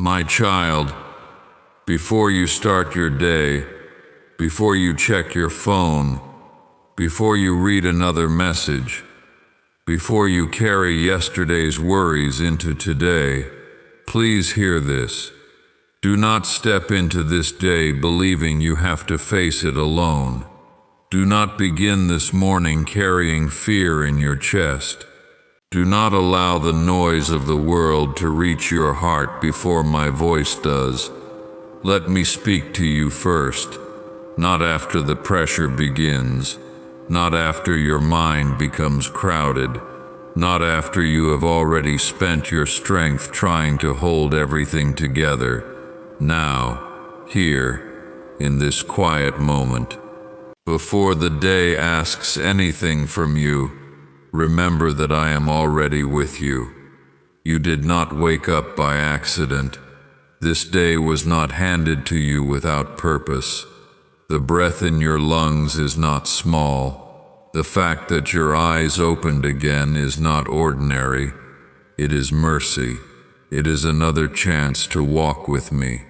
My child, before you start your day, before you check your phone, before you read another message, before you carry yesterday's worries into today, please hear this. Do not step into this day believing you have to face it alone. Do not begin this morning carrying fear in your chest. Do not allow the noise of the world to reach your heart before my voice does. Let me speak to you first, not after the pressure begins, not after your mind becomes crowded, not after you have already spent your strength trying to hold everything together. Now, here, in this quiet moment, before the day asks anything from you, remember that I am already with you. You did not wake up by accident. This day was not handed to you without purpose. The breath in your lungs is not small. The fact that your eyes opened again is not ordinary. It is mercy. It is another chance to walk with me.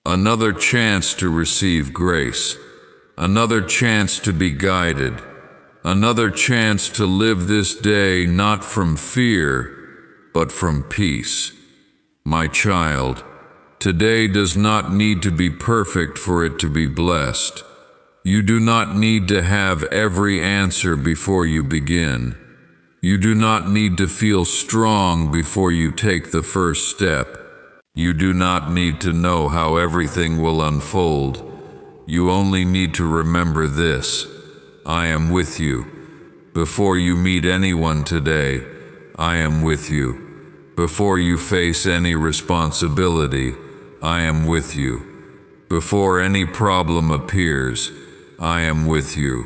Another chance to receive grace. Another chance to be guided. Another chance to live this day not from fear, but from peace. My child, today does not need to be perfect for it to be blessed. You do not need to have every answer before you begin. You do not need to feel strong before you take the first step. You do not need to know how everything will unfold. You only need to remember this: I am with you. Before you meet anyone today, I am with you. Before you face any responsibility, I am with you. Before any problem appears, I am with you.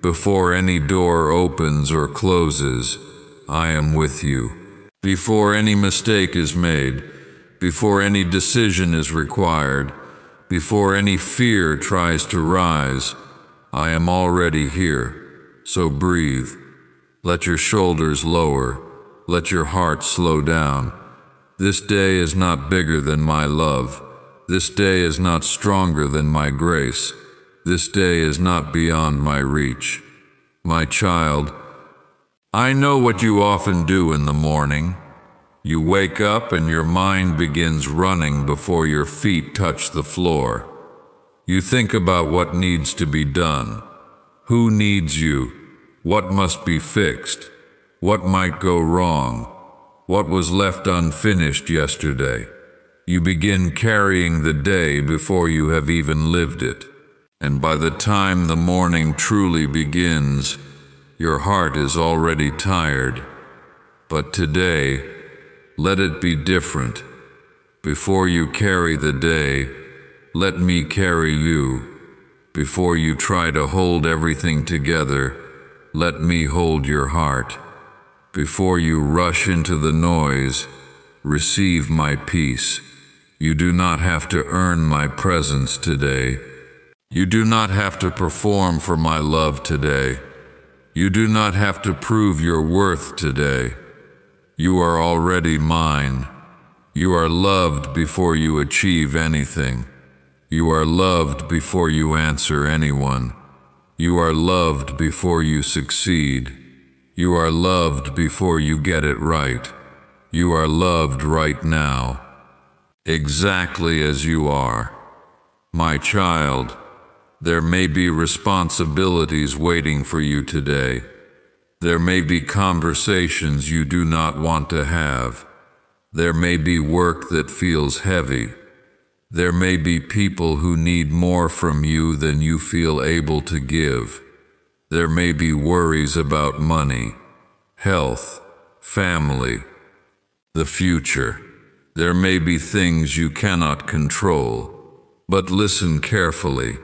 Before any door opens or closes, I am with you. Before any mistake is made, before any decision is required, before any fear tries to rise, I am already here. So breathe. Let your shoulders lower. Let your heart slow down. This day is not bigger than my love. This day is not stronger than my grace. This day is not beyond my reach. My child, I know what you often do in the morning. You wake up and your mind begins running before your feet touch the floor. You think about what needs to be done. Who needs you? What must be fixed? What might go wrong? What was left unfinished yesterday? You begin carrying the day before you have even lived it. And by the time the morning truly begins, your heart is already tired. But today, let it be different. Before you carry the day, let me carry you. Before you try to hold everything together, let me hold your heart. Before you rush into the noise, receive my peace. You do not have to earn my presence today. You do not have to perform for my love today. You do not have to prove your worth today. You are already mine. You are loved before you achieve anything. You are loved before you answer anyone. You are loved before you succeed. You are loved before you get it right. You are loved right now, exactly as you are. My child, there may be responsibilities waiting for you today. There may be conversations you do not want to have. There may be work that feels heavy. There may be people who need more from you than you feel able to give. There may be worries about money, health, family, the future. There may be things you cannot control. But listen carefully.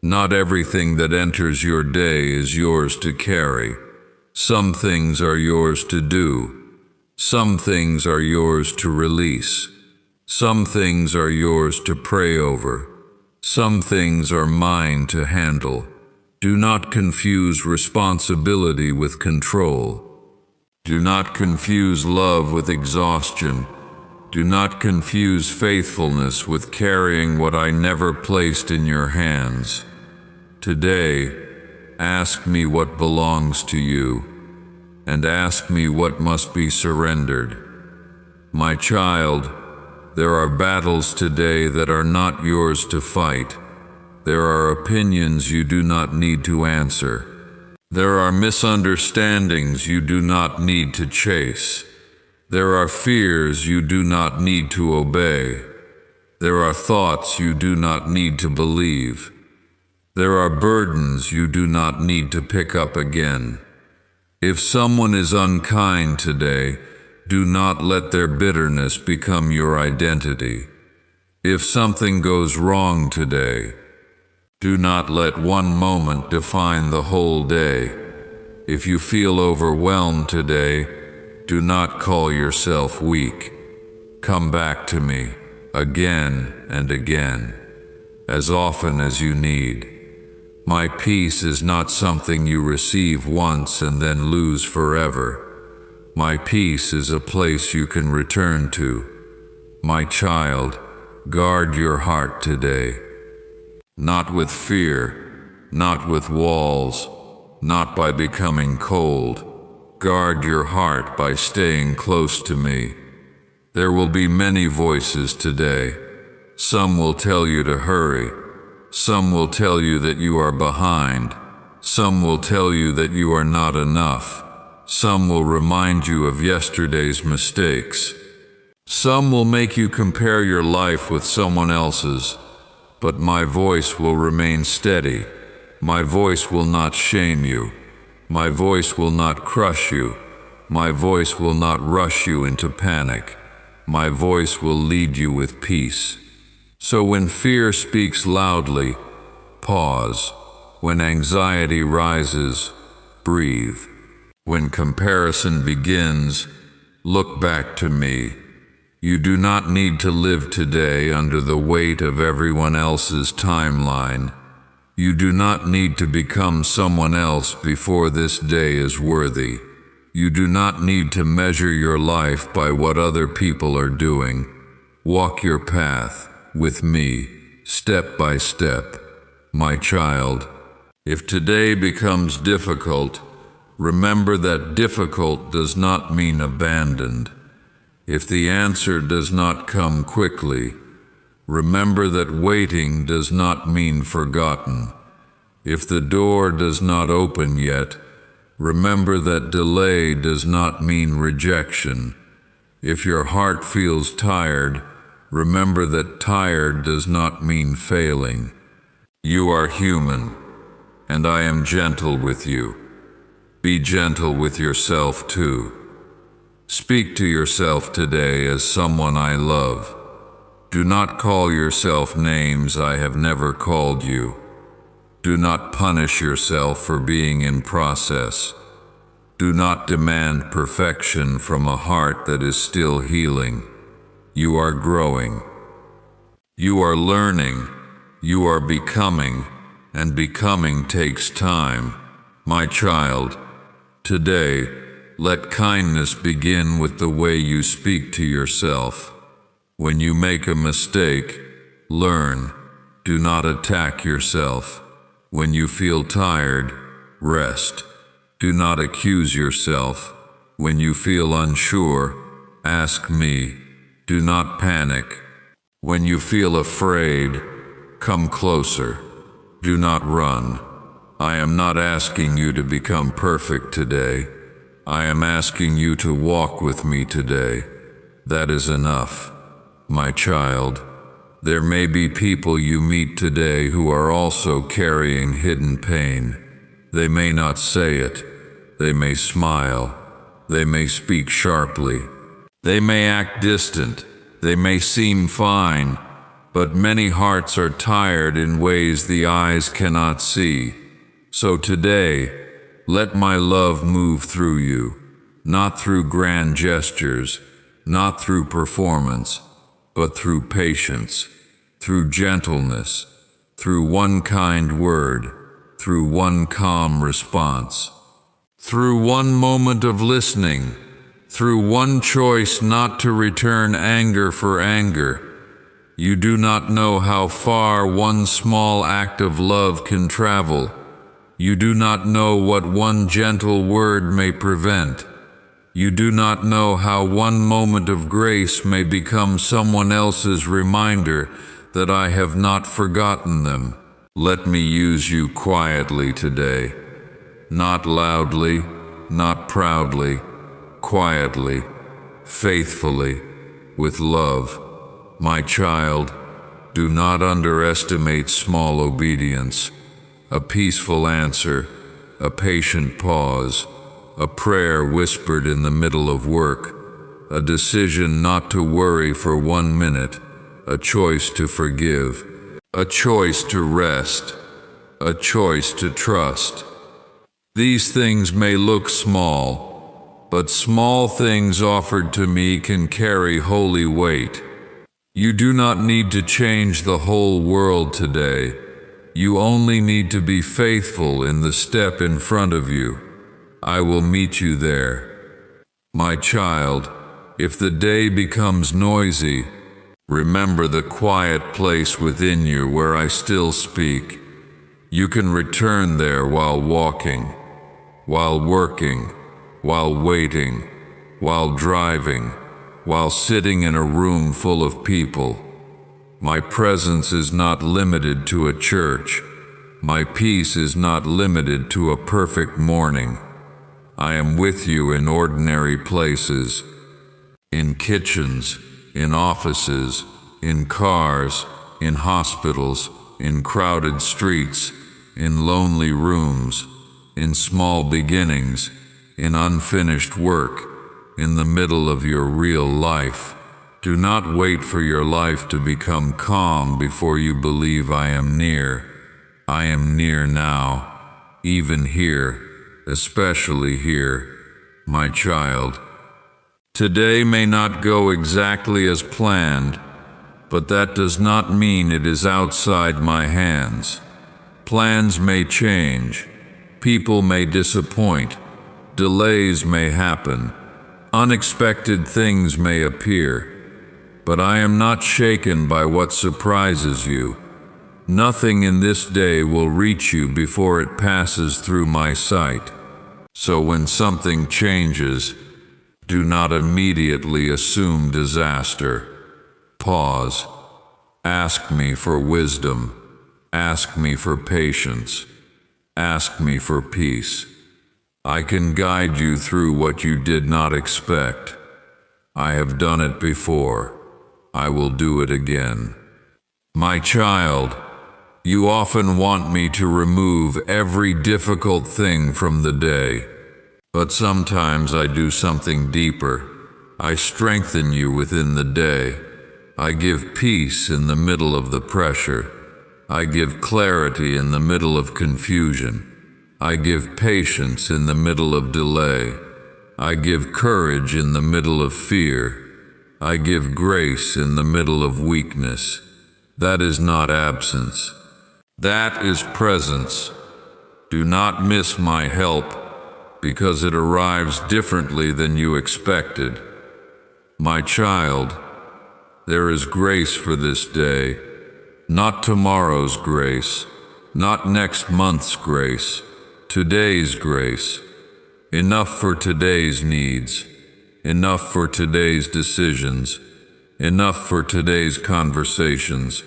Not everything that enters your day is yours to carry. Some things are yours to do. Some things are yours to release. Some things are yours to pray over. Some things are mine to handle. Do not confuse responsibility with control. Do not confuse love with exhaustion. Do not confuse faithfulness with carrying what I never placed in your hands. Today, ask me what belongs to you, and ask me what must be surrendered. My child, there are battles today that are not yours to fight. There are opinions you do not need to answer. There are misunderstandings you do not need to chase. There are fears you do not need to obey. There are thoughts you do not need to believe. There are burdens you do not need to pick up again. If someone is unkind today, do not let their bitterness become your identity. If something goes wrong today, do not let one moment define the whole day. If you feel overwhelmed today, do not call yourself weak. Come back to me again and again, as often as you need. My peace is not something you receive once and then lose forever. My peace is a place you can return to. My child, guard your heart today. Not with fear, not with walls, not by becoming cold. Guard your heart by staying close to me. There will be many voices today. Some will tell you to hurry. Some will tell you that you are behind. Some will tell you that you are not enough. Some will remind you of yesterday's mistakes. Some will make you compare your life with someone else's. But my voice will remain steady. My voice will not shame you. My voice will not crush you. My voice will not rush you into panic. My voice will lead you with peace. So when fear speaks loudly, pause. When anxiety rises, breathe. When comparison begins, look back to me. You do not need to live today under the weight of everyone else's timeline. You do not need to become someone else before this day is worthy. You do not need to measure your life by what other people are doing. Walk your path with me, step by step. My child, if today becomes difficult, remember that difficult does not mean abandoned. If the answer does not come quickly, remember that waiting does not mean forgotten. If the door does not open yet, remember that delay does not mean rejection. If your heart feels tired, remember that tired does not mean failing. You are human, and I am gentle with you. Be gentle with yourself too. Speak to yourself today as someone I love. Do not call yourself names I have never called you. Do not punish yourself for being in process. Do not demand perfection from a heart that is still healing. You are growing. You are learning. You are becoming, and becoming takes time. My child, today, let kindness begin with the way you speak to yourself. When you make a mistake, learn. Do not attack yourself. When you feel tired, rest. Do not accuse yourself. When you feel unsure, ask me. Do not panic. When you feel afraid, come closer. Do not run. I am not asking you to become perfect today. I am asking you to walk with me today. That is enough. My child, there may be people you meet today who are also carrying hidden pain. They may not say it. They may smile. They may speak sharply. They may act distant. They may seem fine. But many hearts are tired in ways the eyes cannot see. So today, let my love move through you, not through grand gestures, not through performance, but through patience, through gentleness, through one kind word, through one calm response, through one moment of listening, through one choice not to return anger for anger. You do not know how far one small act of love can travel. You do not know what one gentle word may prevent. You do not know how one moment of grace may become someone else's reminder that I have not forgotten them. Let me use you quietly today. Not loudly, not proudly, quietly, faithfully, with love. My child, do not underestimate small obedience. A peaceful answer, a patient pause, a prayer whispered in the middle of work, a decision not to worry for 1 minute, a choice to forgive, a choice to rest, a choice to trust. These things may look small, but small things offered to me can carry holy weight. You do not need to change the whole world today. You only need to be faithful in the step in front of you. I will meet you there. My child, if the day becomes noisy, remember the quiet place within you where I still speak. You can return there while walking, while working, while waiting, while driving, while sitting in a room full of people. My presence is not limited to a church. My peace is not limited to a perfect morning. I am with you in ordinary places, in kitchens, in offices, in cars, in hospitals, in crowded streets, in lonely rooms, in small beginnings, in unfinished work, in the middle of your real life. Do not wait for your life to become calm before you believe I am near. I am near now, even here, especially here, my child. Today may not go exactly as planned, but that does not mean it is outside my hands. Plans may change, people may disappoint, delays may happen, unexpected things may appear, but I am not shaken by what surprises you. Nothing in this day will reach you before it passes through my sight. So when something changes, do not immediately assume disaster. Pause. Ask me for wisdom. Ask me for patience. Ask me for peace. I can guide you through what you did not expect. I have done it before. I will do it again. My child, you often want me to remove every difficult thing from the day, but sometimes I do something deeper. I strengthen you within the day. I give peace in the middle of the pressure. I give clarity in the middle of confusion. I give patience in the middle of delay. I give courage in the middle of fear. I give grace in the middle of weakness. That is not absence. That is presence. Do not miss my help, because it arrives differently than you expected. My child, there is grace for this day, not tomorrow's grace, not next month's grace, today's grace. Enough for today's needs, enough for today's decisions, enough for today's conversations,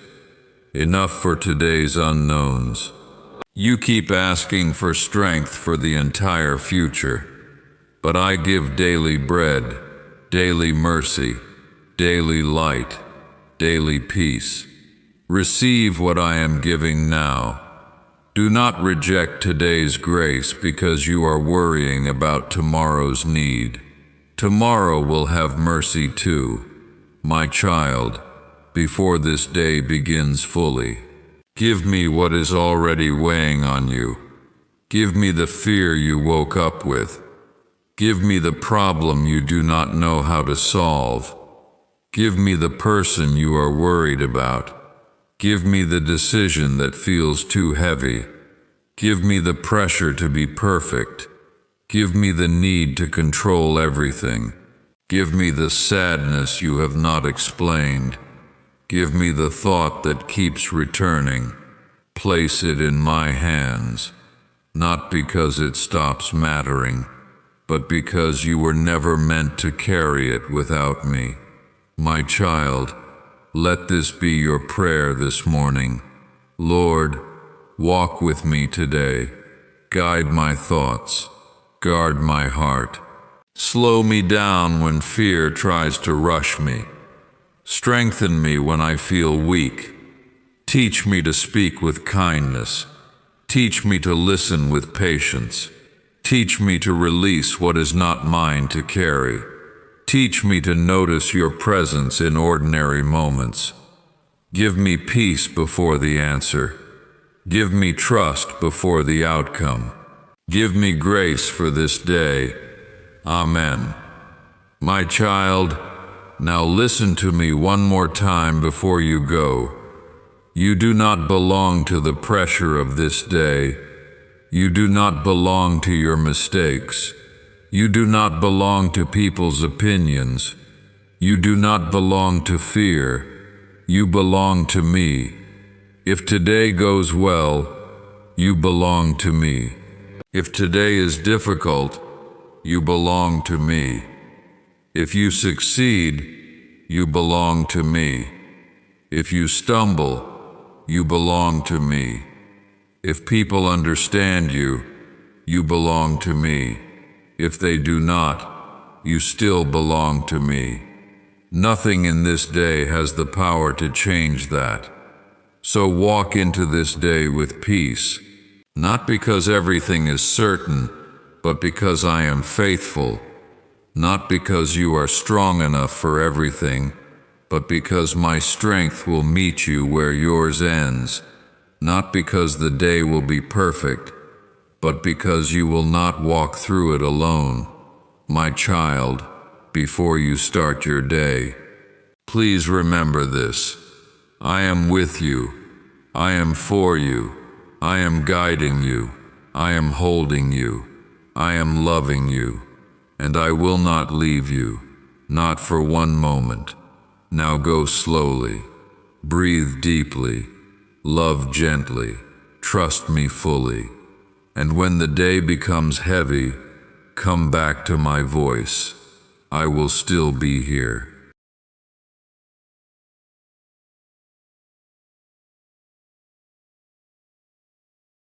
enough for today's unknowns. You keep asking for strength for the entire future, but I give daily bread, daily mercy, daily light, daily peace. Receive what I am giving now. Do not reject today's grace because you are worrying about tomorrow's need. Tomorrow will have mercy too, my child, before this day begins fully. Give me what is already weighing on you. Give me the fear you woke up with. Give me the problem you do not know how to solve. Give me the person you are worried about. Give me the decision that feels too heavy. Give me the pressure to be perfect. Give me the need to control everything. Give me the sadness you have not explained. Give me the thought that keeps returning. Place it in my hands, not because it stops mattering, but because you were never meant to carry it without me. My child, let this be your prayer this morning. Lord, walk with me today. Guide my thoughts. Guard my heart. Slow me down when fear tries to rush me. Strengthen me when I feel weak. Teach me to speak with kindness. Teach me to listen with patience. Teach me to release what is not mine to carry. Teach me to notice your presence in ordinary moments. Give me peace before the answer. Give me trust before the outcome. Give me grace for this day. Amen. My child, now listen to me one more time before you go. You do not belong to the pressure of this day. You do not belong to your mistakes. You do not belong to people's opinions. You do not belong to fear. You belong to me. If today goes well, you belong to me. If today is difficult, you belong to me. If you succeed, you belong to me. If you stumble, you belong to me. If people understand you, you belong to me. If they do not, you still belong to me. Nothing in this day has the power to change that. So walk into this day with peace, not because everything is certain, but because I am faithful. Not because you are strong enough for everything, but because my strength will meet you where yours ends. Not because the day will be perfect, but because you will not walk through it alone. My child, before you start your day, please remember this. I am with you. I am for you. I am guiding you. I am holding you. I am loving you. And I will not leave you, not for one moment. Now go slowly. Breathe deeply. Love gently. Trust me fully. And when the day becomes heavy, come back to my voice. I will still be here.